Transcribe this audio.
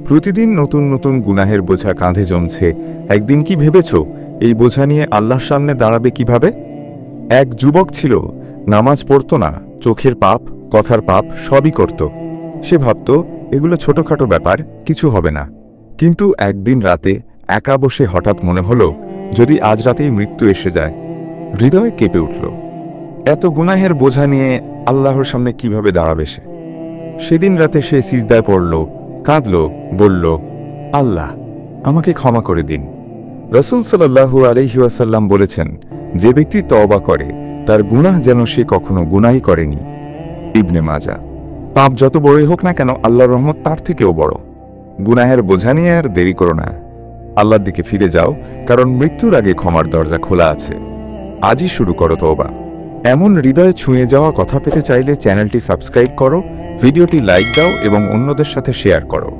প্রতিদিন নতুন নতুন গুনাহের বোঝা কাঁধে জমছে। একদিন কি ভেবেছ এই বোঝা নিয়ে আল্লাহর সামনে দাঁড়াবে কিভাবে? এক যুবক ছিল, নামাজ পড়ত না, চোখের পাপ, কথার পাপ সবই করত। সে ভাবত এগুলো ছোটখাটো ব্যাপার, কিছু হবে না। কিন্তু একদিন রাতে একা বসে হঠাৎ মনে হলো, যদি আজ রাতেই মৃত্যু এসে যায়। হৃদয় কেঁপে উঠল। এত গুনাহের বোঝা নিয়ে আল্লাহর সামনে কিভাবে দাঁড়াবে সে? সেদিন রাতে সে সিজদায় পড়ল, কাঁদল, বলল, আল্লাহ, আমাকে ক্ষমা করে দিন। রাসূল সাল্লাল্লাহু আলাইহি ওয়াসাল্লাম বলেছেন, যে ব্যক্তি তওবা করে তার গুনাহ যেন সে কখনো গুনাহই করেনি। ইবনে মাজাহ। পাপ যত বড়ই হোক না কেন, আল্লাহর রহমত তার থেকেও বড়। গুনাহের বোঝা নিয়ে আর দেরি করো না, আল্লাহর দিকে ফিরে যাও, কারণ মৃত্যুর আগে ক্ষমার দরজা খোলা আছে। আজই শুরু করো তওবা। এমন হৃদয়ে ছুঁয়ে যাওয়া কথা পেতে চাইলে চ্যানেলটি সাবস্ক্রাইব করো, ভিডিওটি লাইক দাও এবং অন্যদের সাথে শেয়ার করো।